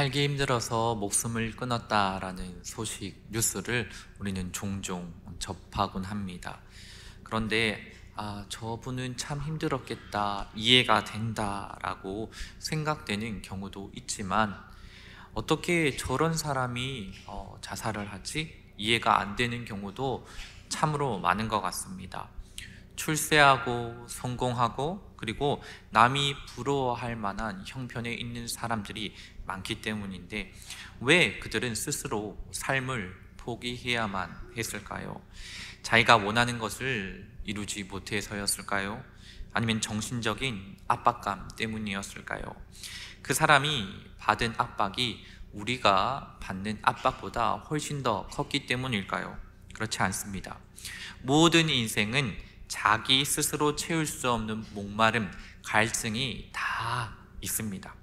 살기 힘들어서 목숨을 끊었다라는 소식, 뉴스를 우리는 종종 접하곤 합니다. 그런데 저분은 참 힘들었겠다, 이해가 된다라고 생각되는 경우도 있지만 어떻게 저런 사람이 자살을 하지? 이해가 안 되는 경우도 참으로 많은 것 같습니다. 출세하고 성공하고 그리고 남이 부러워할 만한 형편에 있는 사람들이 많기 때문인데 왜 그들은 스스로 삶을 포기해야만 했을까요? 자기가 원하는 것을 이루지 못해서였을까요? 아니면 정신적인 압박감 때문이었을까요? 그 사람이 받은 압박이 우리가 받는 압박보다 훨씬 더 컸기 때문일까요? 그렇지 않습니다. 모든 인생은 자기 스스로 채울 수 없는 목마름, 갈증이 다 있습니다.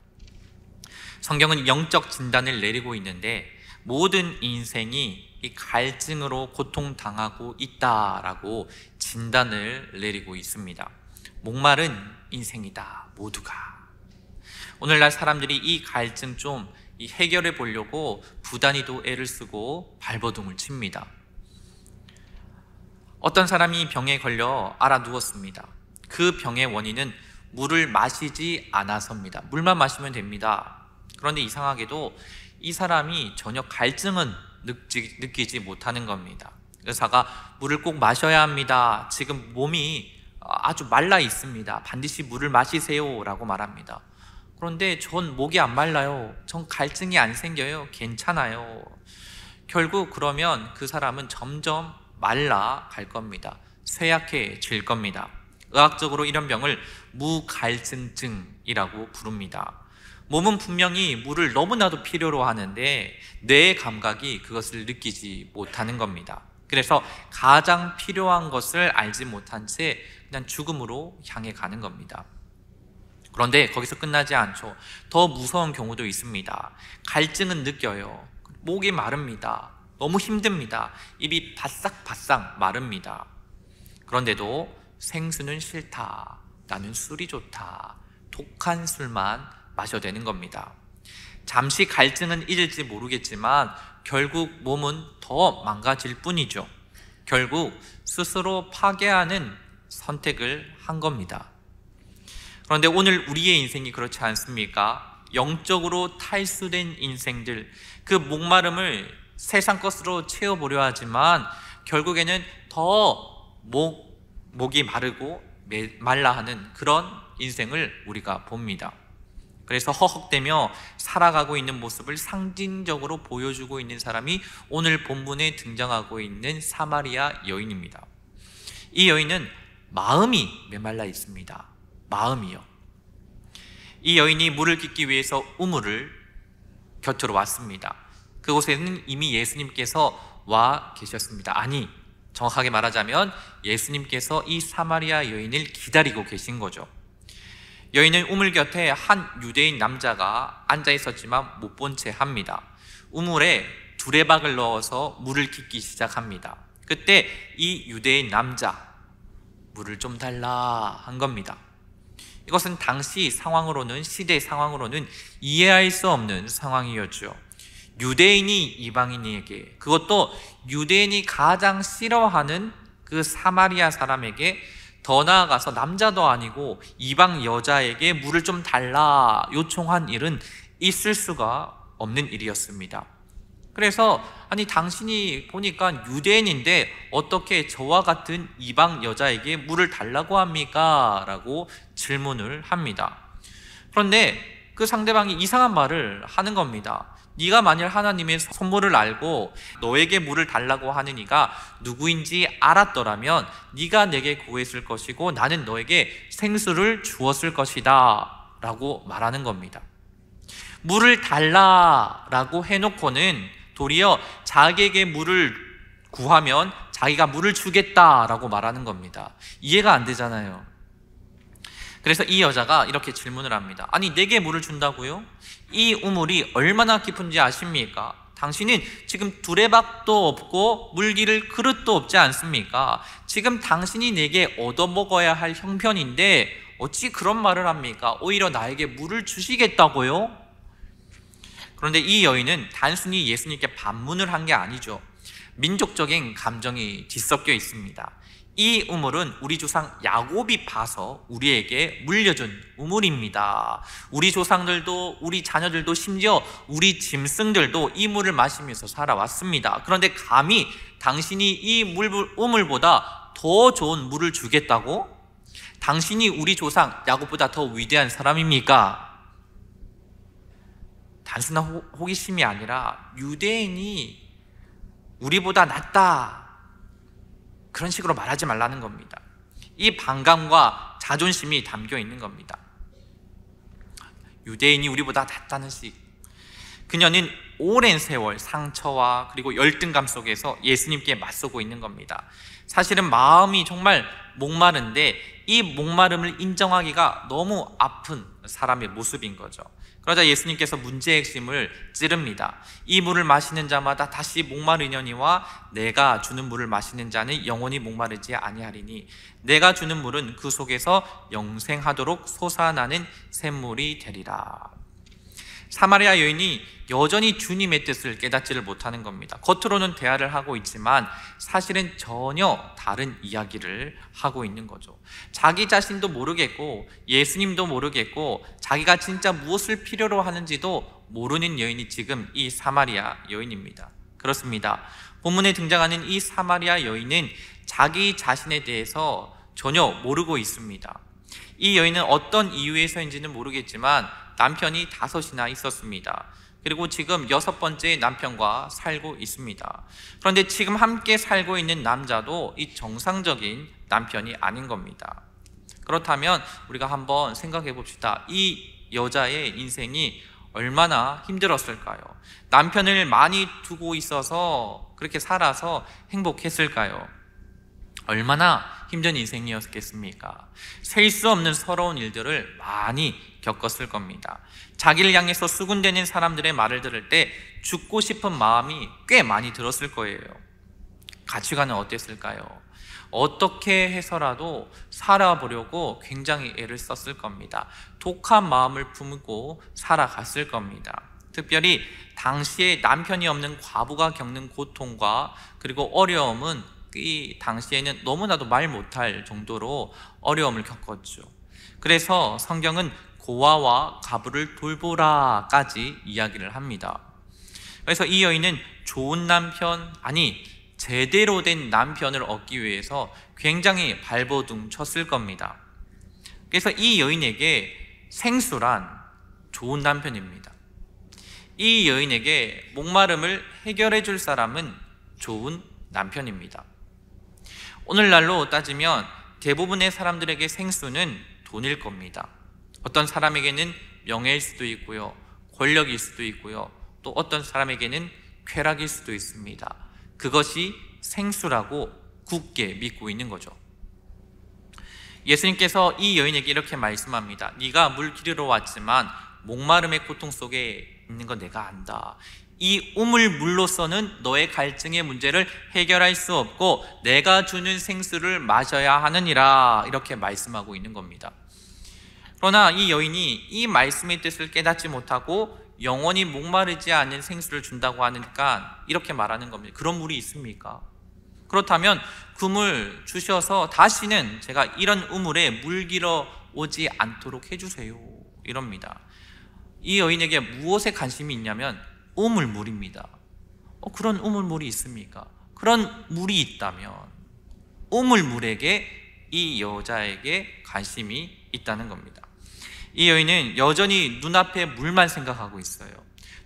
성경은 영적 진단을 내리고 있는데 모든 인생이 이 갈증으로 고통당하고 있다라고 진단을 내리고 있습니다. 목마른 인생이다, 모두가. 오늘날 사람들이 이 갈증 좀 해결해 보려고 부단히도 애를 쓰고 발버둥을 칩니다. 어떤 사람이 병에 걸려 알아 누웠습니다. 그 병의 원인은 물을 마시지 않아서입니다. 물만 마시면 됩니다. 그런데 이상하게도 이 사람이 전혀 갈증은 느끼지 못하는 겁니다. 의사가 물을 꼭 마셔야 합니다. 지금 몸이 아주 말라 있습니다. 반드시 물을 마시세요 라고 말합니다. 그런데 전 목이 안 말라요. 전 갈증이 안 생겨요. 괜찮아요. 결국 그러면 그 사람은 점점 말라갈 겁니다. 쇠약해질 겁니다. 의학적으로 이런 병을 무갈증증이라고 부릅니다. 몸은 분명히 물을 너무나도 필요로 하는데 뇌의 감각이 그것을 느끼지 못하는 겁니다. 그래서 가장 필요한 것을 알지 못한 채 그냥 죽음으로 향해 가는 겁니다. 그런데 거기서 끝나지 않죠. 더 무서운 경우도 있습니다. 갈증은 느껴요. 목이 마릅니다. 너무 힘듭니다. 입이 바싹바싹 마릅니다. 그런데도 생수는 싫다, 나는 술이 좋다, 독한 술만 마셔야 되는 겁니다. 잠시 갈증은 잊을지 모르겠지만 결국 몸은 더 망가질 뿐이죠. 결국 스스로 파괴하는 선택을 한 겁니다. 그런데 오늘 우리의 인생이 그렇지 않습니까? 영적으로 탈수된 인생들, 그 목마름을 세상 것으로 채워보려 하지만 결국에는 더 목이 마르고 말라하는 그런 인생을 우리가 봅니다. 그래서 허헉대며 살아가고 있는 모습을 상징적으로 보여주고 있는 사람이 오늘 본문에 등장하고 있는 사마리아 여인입니다. 이 여인은 마음이 메말라 있습니다. 마음이요. 이 여인이 물을 깃기 위해서 우물을 곁으로 왔습니다. 그곳에는 이미 예수님께서 와 계셨습니다. 아니, 정확하게 말하자면 예수님께서 이 사마리아 여인을 기다리고 계신 거죠. 여인은 우물 곁에 한 유대인 남자가 앉아 있었지만 못 본 채 합니다. 우물에 두레박을 넣어서 물을 깃기 시작합니다. 그때 이 유대인 남자, 물을 좀 달라 한 겁니다. 이것은 당시 상황으로는, 시대 상황으로는 이해할 수 없는 상황이었죠. 유대인이 이방인에게, 그것도 유대인이 가장 싫어하는 그 사마리아 사람에게, 더 나아가서 남자도 아니고 이방 여자에게 물을 좀 달라 요청한 일은 있을 수가 없는 일이었습니다. 그래서 아니, 당신이 보니까 유대인인데 어떻게 저와 같은 이방 여자에게 물을 달라고 합니까? 라고 질문을 합니다. 그런데 그 상대방이 이상한 말을 하는 겁니다. 네가 만일 하나님의 선물을 알고 너에게 물을 달라고 하는 이가 누구인지 알았더라면 네가 내게 구했을 것이고 나는 너에게 생수를 주었을 것이다 라고 말하는 겁니다. 물을 달라라고 해놓고는 도리어 자기에게 물을 구하면 자기가 물을 주겠다라고 말하는 겁니다. 이해가 안 되잖아요. 그래서 이 여자가 이렇게 질문을 합니다. 아니, 내게 물을 준다고요? 이 우물이 얼마나 깊은지 아십니까? 당신은 지금 두레박도 없고 물기를 그릇도 없지 않습니까? 지금 당신이 내게 얻어먹어야 할 형편인데 어찌 그런 말을 합니까? 오히려 나에게 물을 주시겠다고요? 그런데 이 여인은 단순히 예수님께 반문을 한 게 아니죠. 민족적인 감정이 뒤섞여 있습니다. 이 우물은 우리 조상 야곱이 파서 우리에게 물려준 우물입니다. 우리 조상들도, 우리 자녀들도, 심지어 우리 짐승들도 이 물을 마시면서 살아왔습니다. 그런데 감히 당신이 이 우물보다 더 좋은 물을 주겠다고? 당신이 우리 조상 야곱보다 더 위대한 사람입니까? 단순한 호기심이 아니라 유대인이 우리보다 낫다, 그런 식으로 말하지 말라는 겁니다. 이 반감과 자존심이 담겨 있는 겁니다. 유대인이 우리보다 낫다는 식. 그녀는 오랜 세월 상처와 그리고 열등감 속에서 예수님께 맞서고 있는 겁니다. 사실은 마음이 정말 목마른데 이 목마름을 인정하기가 너무 아픈 사람의 모습인 거죠. 그러자 예수님께서 문제의 핵심을 찌릅니다. 이 물을 마시는 자마다 다시 목마르려니와 내가 주는 물을 마시는 자는 영원히 목마르지 아니하리니 내가 주는 물은 그 속에서 영생하도록 솟아나는 샘물이 되리라. 사마리아 여인이 여전히 주님의 뜻을 깨닫지를 못하는 겁니다. 겉으로는 대화를 하고 있지만 사실은 전혀 다른 이야기를 하고 있는 거죠. 자기 자신도 모르겠고 예수님도 모르겠고 자기가 진짜 무엇을 필요로 하는지도 모르는 여인이 지금 이 사마리아 여인입니다. 그렇습니다. 본문에 등장하는 이 사마리아 여인은 자기 자신에 대해서 전혀 모르고 있습니다. 이 여인은 어떤 이유에서인지는 모르겠지만 남편이 5이나 있었습니다. 그리고 지금 6번째 남편과 살고 있습니다. 그런데 지금 함께 살고 있는 남자도 이 정상적인 남편이 아닌 겁니다. 그렇다면 우리가 한번 생각해 봅시다. 이 여자의 인생이 얼마나 힘들었을까요? 남편을 많이 두고 있어서 그렇게 살아서 행복했을까요? 얼마나 힘든 인생이었겠습니까? 셀 수 없는 서러운 일들을 많이 겪었을 겁니다. 자기를 향해서 수군대는 사람들의 말을 들을 때 죽고 싶은 마음이 꽤 많이 들었을 거예요. 가치관은 어땠을까요? 어떻게 해서라도 살아보려고 굉장히 애를 썼을 겁니다. 독한 마음을 품고 살아갔을 겁니다. 특별히 당시에 남편이 없는 과부가 겪는 고통과 그리고 어려움은 이 당시에는 너무나도 말 못할 정도로 어려움을 겪었죠. 그래서 성경은 고아와 과부를 돌보라까지 이야기를 합니다. 그래서 이 여인은 좋은 남편, 아니 제대로 된 남편을 얻기 위해서 굉장히 발버둥 쳤을 겁니다. 그래서 이 여인에게 생수란 좋은 남편입니다. 이 여인에게 목마름을 해결해 줄 사람은 좋은 남편입니다. 오늘날로 따지면 대부분의 사람들에게 생수는 돈일 겁니다. 어떤 사람에게는 명예일 수도 있고요, 권력일 수도 있고요, 또 어떤 사람에게는 쾌락일 수도 있습니다. 그것이 생수라고 굳게 믿고 있는 거죠. 예수님께서 이 여인에게 이렇게 말씀합니다. 네가 물 기르러 왔지만 목마름의 고통 속에 있는 건 내가 안다. 이 우물물로서는 너의 갈증의 문제를 해결할 수 없고 내가 주는 생수를 마셔야 하느니라, 이렇게 말씀하고 있는 겁니다. 그러나 이 여인이 이 말씀의 뜻을 깨닫지 못하고 영원히 목마르지 않는 생수를 준다고 하니까 이렇게 말하는 겁니다. 그런 물이 있습니까? 그렇다면 그 물 주셔서 다시는 제가 이런 우물에 물 길어 오지 않도록 해주세요, 이럽니다. 이 여인에게 무엇에 관심이 있냐면 우물물입니다. 그런 우물물이 있습니까? 그런 물이 있다면 우물물에게 이 여자에게 관심이 있다는 겁니다. 이 여인은 여전히 눈앞에 물만 생각하고 있어요.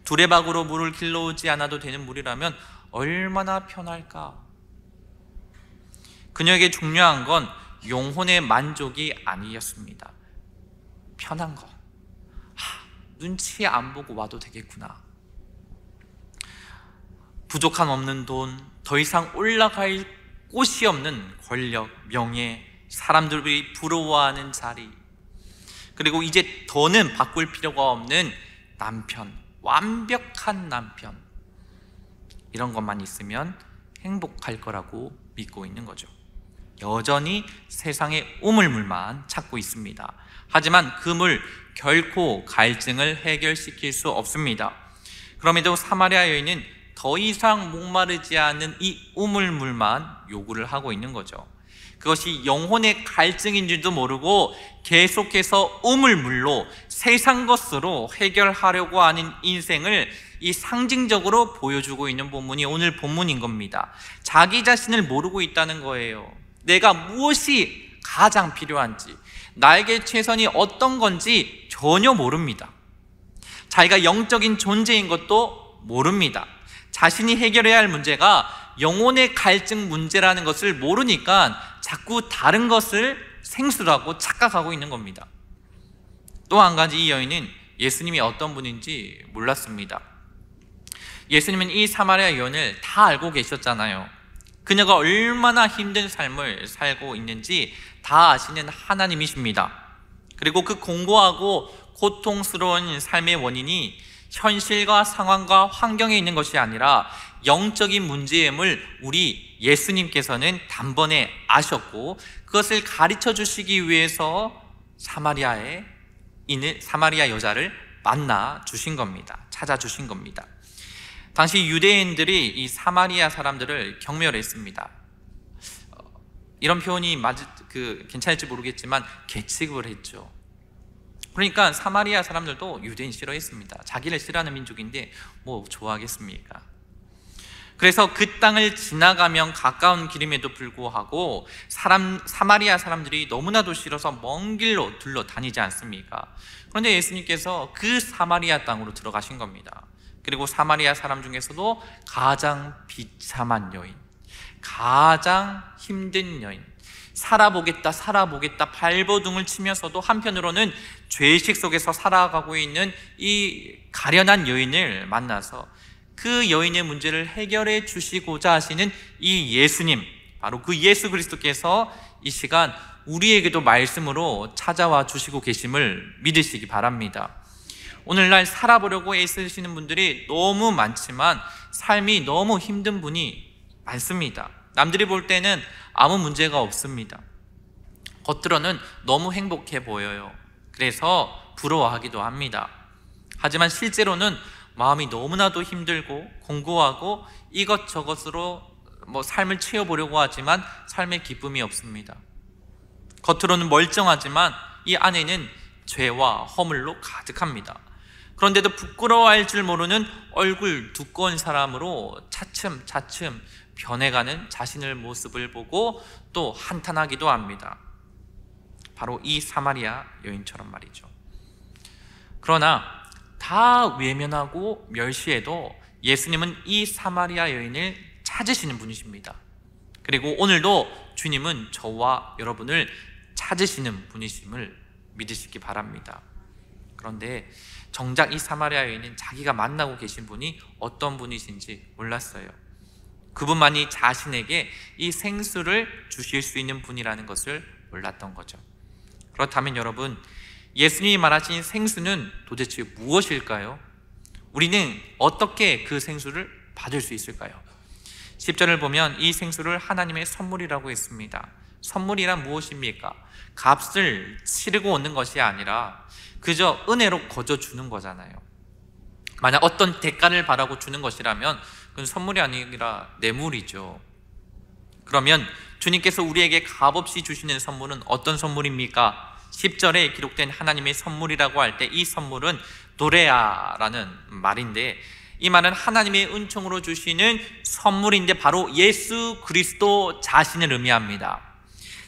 두레박으로 물을 길러오지 않아도 되는 물이라면 얼마나 편할까? 그녀에게 중요한 건 영혼의 만족이 아니었습니다. 편한 거, 눈치 안 보고 와도 되겠구나. 부족함 없는 돈, 더 이상 올라갈 곳이 없는 권력, 명예, 사람들이 부러워하는 자리, 그리고 이제 더는 바꿀 필요가 없는 남편, 완벽한 남편, 이런 것만 있으면 행복할 거라고 믿고 있는 거죠. 여전히 세상의 우물물만 찾고 있습니다. 하지만 그 물 결코 갈증을 해결시킬 수 없습니다. 그럼에도 사마리아 여인은 더 이상 목마르지 않은 이 우물물만 요구를 하고 있는 거죠. 그것이 영혼의 갈증인 줄도 모르고 계속해서 우물물로 세상 것으로 해결하려고 하는 인생을 이 상징적으로 보여주고 있는 본문이 오늘 본문인 겁니다. 자기 자신을 모르고 있다는 거예요. 내가 무엇이 가장 필요한지, 나에게 최선이 어떤 건지 전혀 모릅니다. 자기가 영적인 존재인 것도 모릅니다. 자신이 해결해야 할 문제가 영혼의 갈증 문제라는 것을 모르니까 자꾸 다른 것을 생수라고 착각하고 있는 겁니다. 또 한 가지, 이 여인은 예수님이 어떤 분인지 몰랐습니다. 예수님은 이 사마리아 여인을 다 알고 계셨잖아요. 그녀가 얼마나 힘든 삶을 살고 있는지 다 아시는 하나님이십니다. 그리고 그 공고하고 고통스러운 삶의 원인이 현실과 상황과 환경에 있는 것이 아니라 영적인 문제임을 우리 예수님께서는 단번에 아셨고, 그것을 가르쳐 주시기 위해서 사마리아 여자를 만나 주신 겁니다. 찾아주신 겁니다. 당시 유대인들이 이 사마리아 사람들을 경멸했습니다. 이런 표현이 괜찮을지 모르겠지만 계취급을 했죠. 그러니까 사마리아 사람들도 유대인 싫어했습니다. 자기를 싫어하는 민족인데 뭐 좋아하겠습니까? 그래서 그 땅을 지나가면 가까운 길임에도 불구하고 사마리아 사람들이 너무나도 싫어서 먼 길로 둘러다니지 않습니까? 그런데 예수님께서 그 사마리아 땅으로 들어가신 겁니다. 그리고 사마리아 사람 중에서도 가장 비참한 여인, 가장 힘든 여인, 살아보겠다 발버둥을 치면서도 한편으로는 죄식 속에서 살아가고 있는 이 가련한 여인을 만나서 그 여인의 문제를 해결해 주시고자 하시는 이 예수님, 바로 그 예수 그리스도께서 이 시간 우리에게도 말씀으로 찾아와 주시고 계심을 믿으시기 바랍니다. 오늘날 살아보려고 애쓰시는 분들이 너무 많지만 삶이 너무 힘든 분이 많습니다. 남들이 볼 때는 아무 문제가 없습니다. 겉으로는 너무 행복해 보여요. 그래서 부러워하기도 합니다. 하지만 실제로는 마음이 너무나도 힘들고 공고하고 이것저것으로 삶을 채워보려고 하지만 삶의 기쁨이 없습니다. 겉으로는 멀쩡하지만 이 안에는 죄와 허물로 가득합니다. 그런데도 부끄러워할 줄 모르는 얼굴 두꺼운 사람으로 차츰차츰 변해가는 자신의 모습을 보고 또 한탄하기도 합니다. 바로 이 사마리아 여인처럼 말이죠. 그러나 다 외면하고 멸시해도 예수님은 이 사마리아 여인을 찾으시는 분이십니다. 그리고 오늘도 주님은 저와 여러분을 찾으시는 분이심을 믿으시기 바랍니다. 그런데 정작 이 사마리아 여인은 자기가 만나고 계신 분이 어떤 분이신지 몰랐어요. 그분만이 자신에게 이 생수를 주실 수 있는 분이라는 것을 몰랐던 거죠. 그렇다면 여러분, 예수님이 말하신 생수는 도대체 무엇일까요? 우리는 어떻게 그 생수를 받을 수 있을까요? 10절을 보면 이 생수를 하나님의 선물이라고 했습니다. 선물이란 무엇입니까? 값을 치르고 오는 것이 아니라 그저 은혜로 거저 주는 거잖아요. 만약 어떤 대가를 바라고 주는 것이라면 그건 선물이 아니라 뇌물이죠. 그러면 주님께서 우리에게 값없이 주시는 선물은 어떤 선물입니까? 10절에 기록된 하나님의 선물이라고 할 때 이 선물은 도레아라는 말인데, 이 말은 하나님의 은총으로 주시는 선물인데 바로 예수 그리스도 자신을 의미합니다.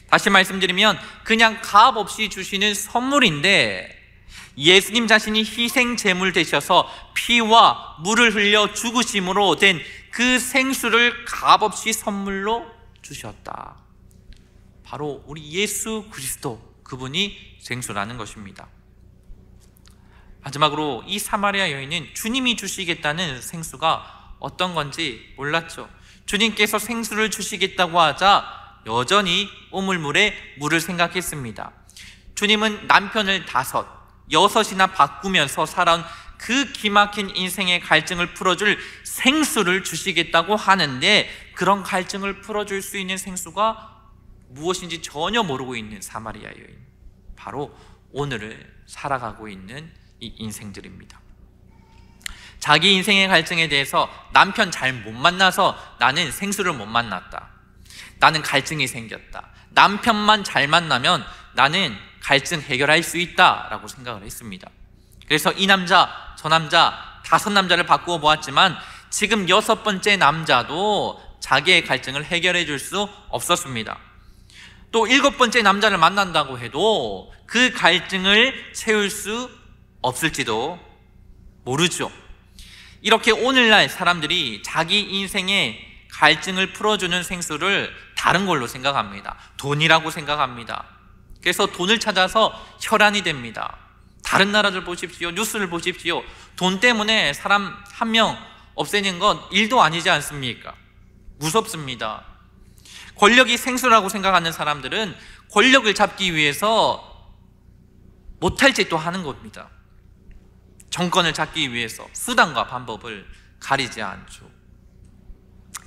다시 말씀드리면 그냥 값없이 주시는 선물인데 예수님 자신이 희생 제물 되셔서 피와 물을 흘려 죽으심으로 된 그 생수를 값없이 선물로 주셨다. 바로 우리 예수 그리스도, 그분이 생수라는 것입니다. 마지막으로 이 사마리아 여인은 주님이 주시겠다는 생수가 어떤 건지 몰랐죠. 주님께서 생수를 주시겠다고 하자 여전히 우물물에 물을 생각했습니다. 주님은 남편을 5, 6이나 바꾸면서 살아온 그 기막힌 인생의 갈증을 풀어줄 생수를 주시겠다고 하는데, 그런 갈증을 풀어줄 수 있는 생수가 무엇인지 전혀 모르고 있는 사마리아 여인, 바로 오늘을 살아가고 있는 이 인생들입니다. 자기 인생의 갈증에 대해서 남편 잘 못 만나서 나는 생수를 못 만났다. 나는 갈증이 생겼다. 남편만 잘 만나면 나는 갈증 해결할 수 있다라고 생각을 했습니다. 그래서 이 남자, 저 남자 5남자를 바꾸어 보았지만 지금 6번째 남자도 자기의 갈증을 해결해 줄 수 없었습니다. 또 7번째 남자를 만난다고 해도 그 갈증을 채울 수 없을지도 모르죠. 이렇게 오늘날 사람들이 자기 인생의 갈증을 풀어주는 생수를 다른 걸로 생각합니다. 돈이라고 생각합니다. 그래서 돈을 찾아서 혈안이 됩니다. 다른 나라들 보십시오. 뉴스를 보십시오. 돈 때문에 사람 한 명 없애는 건 일도 아니지 않습니까? 무섭습니다. 권력이 생수라고 생각하는 사람들은 권력을 잡기 위해서 못할 짓도 하는 겁니다. 정권을 잡기 위해서 수단과 방법을 가리지 않죠.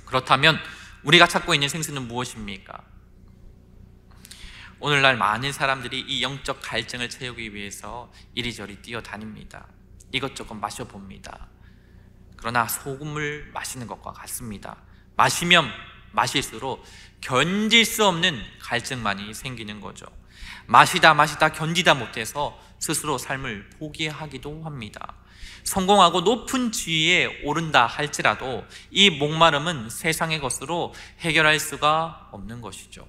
그렇다면 우리가 찾고 있는 생수는 무엇입니까? 오늘날 많은 사람들이 이 영적 갈증을 채우기 위해서 이리저리 뛰어다닙니다. 이것저것 마셔봅니다. 그러나 소금을 마시는 것과 같습니다. 마시면 마실수록 견딜 수 없는 갈증만이 생기는 거죠. 마시다 견디다 못해서 스스로 삶을 포기하기도 합니다. 성공하고 높은 지위에 오른다 할지라도 이 목마름은 세상의 것으로 해결할 수가 없는 것이죠.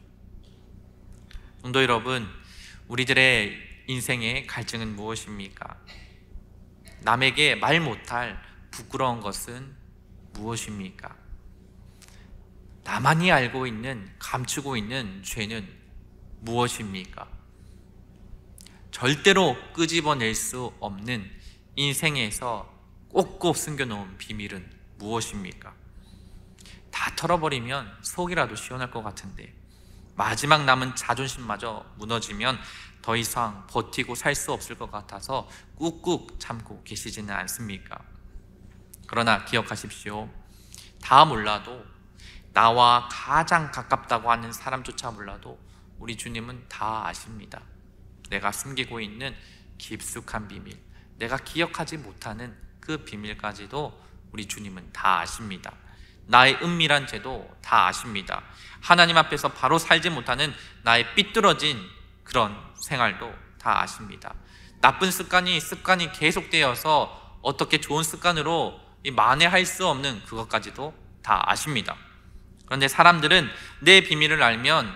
성도 여러분, 우리들의 인생의 갈증은 무엇입니까? 남에게 말 못할 부끄러운 것은 무엇입니까? 나만이 알고 있는, 감추고 있는 죄는 무엇입니까? 절대로 끄집어낼 수 없는 인생에서 꼭꼭 숨겨놓은 비밀은 무엇입니까? 다 털어버리면 속이라도 시원할 것 같은데 마지막 남은 자존심마저 무너지면 더 이상 버티고 살 수 없을 것 같아서 꾹꾹 참고 계시지는 않습니까? 그러나 기억하십시오. 다 몰라도, 나와 가장 가깝다고 하는 사람조차 몰라도 우리 주님은 다 아십니다. 내가 숨기고 있는 깊숙한 비밀, 내가 기억하지 못하는 그 비밀까지도 우리 주님은 다 아십니다. 나의 은밀한 죄도 다 아십니다. 하나님 앞에서 바로 살지 못하는 나의 삐뚤어진 그런 생활도 다 아십니다. 나쁜 습관이 계속되어서 어떻게 좋은 습관으로 만회할 수 없는 그것까지도 다 아십니다. 그런데 사람들은 내 비밀을 알면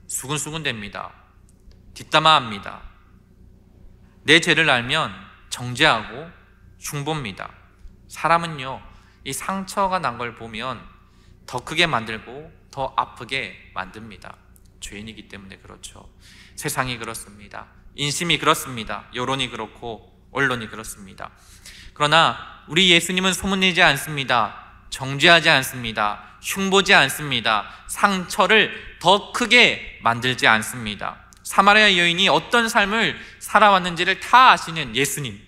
수근수근 됩니다. 뒷담화합니다. 내 죄를 알면 정죄하고 흉보입니다. 사람은요, 이 상처가 난 걸 보면 더 크게 만들고 더 아프게 만듭니다. 죄인이기 때문에 그렇죠. 세상이 그렇습니다. 인심이 그렇습니다. 여론이 그렇고 언론이 그렇습니다. 그러나 우리 예수님은 소문내지 않습니다. 정죄하지 않습니다. 흉보지 않습니다. 상처를 더 크게 만들지 않습니다. 사마리아 여인이 어떤 삶을 살아왔는지를 다 아시는 예수님,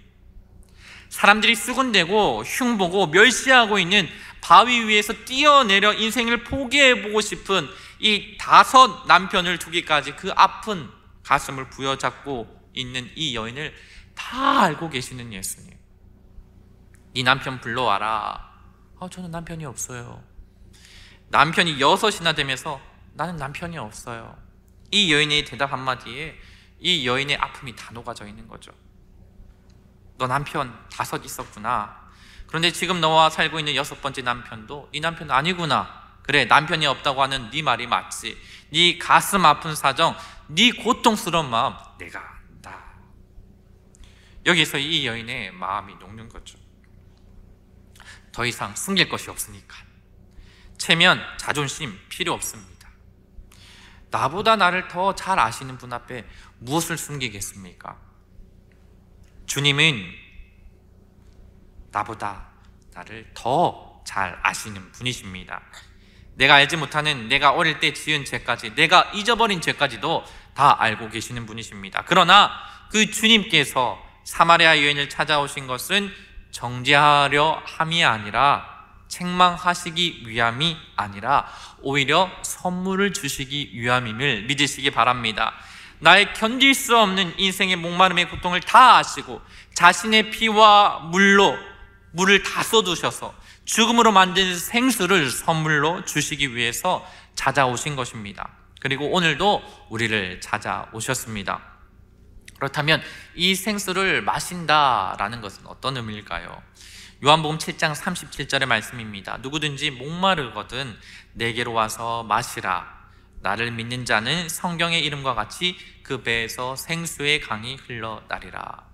사람들이 수군대고 흉보고 멸시하고 있는 바위 위에서 뛰어내려 인생을 포기해보고 싶은 이 5 남편을 두기까지 그 아픈 가슴을 부여잡고 있는 이 여인을 다 알고 계시는 예수님, 이 남편 불러와라. 저는 남편이 없어요. 남편이 6이나 되면서 나는 남편이 없어요. 이 여인의 대답 한마디에 이 여인의 아픔이 다 녹아져 있는 거죠. 너 남편 5 있었구나. 그런데 지금 너와 살고 있는 6번째 남편도 이 남편 아니구나. 그래, 남편이 없다고 하는 네 말이 맞지. 네 가슴 아픈 사정, 네 고통스러운 마음 내가 안다. 여기서 이 여인의 마음이 녹는 거죠. 더 이상 숨길 것이 없으니까. 체면, 자존심 필요 없습니다. 나보다 나를 더 잘 아시는 분 앞에 무엇을 숨기겠습니까? 주님은 나보다 나를 더 잘 아시는 분이십니다. 내가 알지 못하는, 내가 어릴 때 지은 죄까지, 내가 잊어버린 죄까지도 다 알고 계시는 분이십니다. 그러나 그 주님께서 사마리아 여인을 찾아오신 것은 정죄하려 함이 아니라, 책망하시기 위함이 아니라 오히려 선물을 주시기 위함임을 믿으시기 바랍니다. 나의 견딜 수 없는 인생의 목마름의 고통을 다 아시고 자신의 피와 물로 물을 다 쏟으셔서 죽음으로 만든 생수를 선물로 주시기 위해서 찾아오신 것입니다. 그리고 오늘도 우리를 찾아오셨습니다. 그렇다면 이 생수를 마신다라는 것은 어떤 의미일까요? 요한복음 7장 37절의 말씀입니다. 누구든지 목마르거든 내게로 와서 마시라. 나를 믿는 자는 성경의 이름과 같이 그 배에서 생수의 강이 흘러나리라.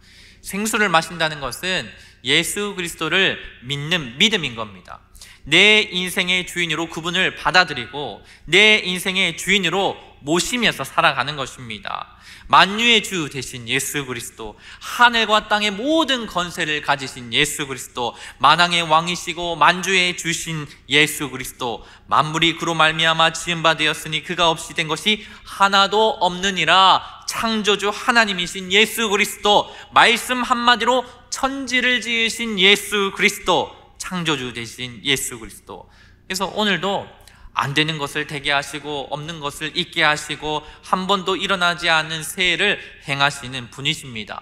생수를 마신다는 것은 예수 그리스도를 믿는 믿음인 겁니다. 내 인생의 주인으로 그분을 받아들이고 내 인생의 주인으로 모시면서 살아가는 것입니다. 만유의 주 되신 예수 그리스도, 하늘과 땅의 모든 권세를 가지신 예수 그리스도, 만왕의 왕이시고 만주의 주신 예수 그리스도, 만물이 그로 말미암아 지은 바 되었으니 그가 없이 된 것이 하나도 없느니라. 창조주 하나님이신 예수 그리스도, 말씀 한마디로 천지를 지으신 예수 그리스도, 창조주 되신 예수 그리스도. 그래서 오늘도 안 되는 것을 되게 하시고 없는 것을 있게 하시고 한 번도 일어나지 않은 새해를 행하시는 분이십니다.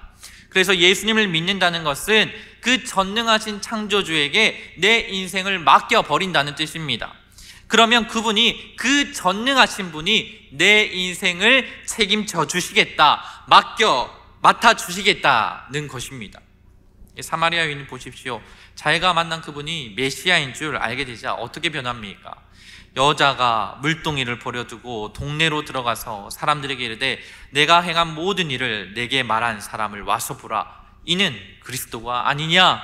그래서 예수님을 믿는다는 것은 그 전능하신 창조주에게 내 인생을 맡겨버린다는 뜻입니다. 그러면 그분이, 그 전능하신 분이 내 인생을 책임져 주시겠다, 맡아 주시겠다는 것입니다. 사마리아 여인 보십시오. 자기가 만난 그분이 메시아인 줄 알게 되자 어떻게 변합니까? 여자가 물동이를 버려두고 동네로 들어가서 사람들에게 이르되 내가 행한 모든 일을 내게 말한 사람을 와서 보라. 이는 그리스도가 아니냐?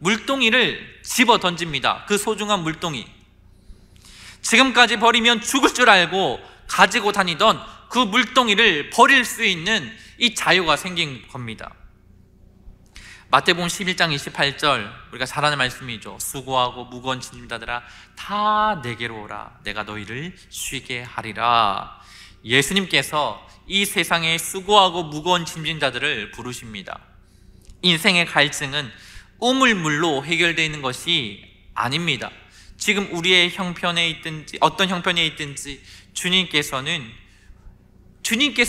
물동이를 집어 던집니다. 그 소중한 물동이. 지금까지 버리면 죽을 줄 알고 가지고 다니던 그 물동이를 버릴 수 있는 이 자유가 생긴 겁니다. 마태복음 11장 28절, 우리가 잘 아는 말씀이죠. 수고하고 무거운 짐진 자들아 다 내게로 오라. 내가 너희를 쉬게 하리라. 예수님께서 이 세상의 수고하고 무거운 짐진 자들을 부르십니다. 인생의 갈증은 우물물로 해결되어 있는 것이 아닙니다. 지금 우리의 형편에 있든지 어떤 형편에 있든지 주님께서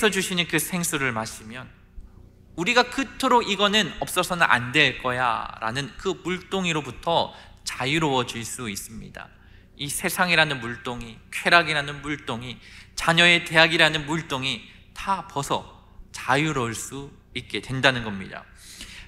주시는 그 생수를 마시면 우리가 그토록 이거는 없어서는 안 될 거야 라는 그 물동이로부터 자유로워질 수 있습니다. 이 세상이라는 물동이, 쾌락이라는 물동이, 자녀의 대학이라는 물동이 다 벗어 자유로울 수 있게 된다는 겁니다.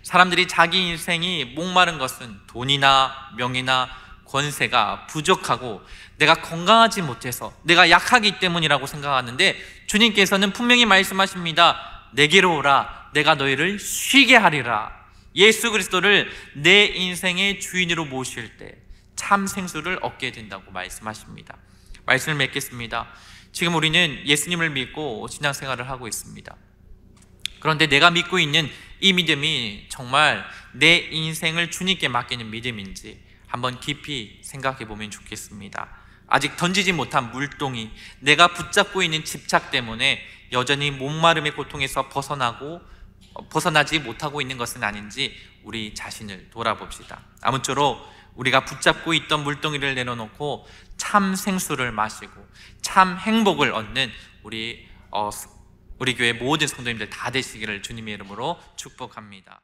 사람들이 자기 인생이 목마른 것은 돈이나 명예나 권세가 부족하고 내가 건강하지 못해서, 내가 약하기 때문이라고 생각하는데 주님께서는 분명히 말씀하십니다. 내게로 오라. 내가 너희를 쉬게 하리라. 예수 그리스도를 내 인생의 주인으로 모실 때 참 생수를 얻게 된다고 말씀하십니다. 말씀을 맺겠습니다. 지금 우리는 예수님을 믿고 신앙생활을 하고 있습니다. 그런데 내가 믿고 있는 이 믿음이 정말 내 인생을 주님께 맡기는 믿음인지 한번 깊이 생각해 보면 좋겠습니다. 아직 던지지 못한 물동이, 내가 붙잡고 있는 집착 때문에 여전히 목마름의 고통에서 벗어나지 못하고 있는 것은 아닌지 우리 자신을 돌아봅시다. 아무쪼록 우리가 붙잡고 있던 물동이를 내려놓고 참 생수를 마시고 참 행복을 얻는 우리 교회 모든 성도님들 다 되시기를 주님의 이름으로 축복합니다.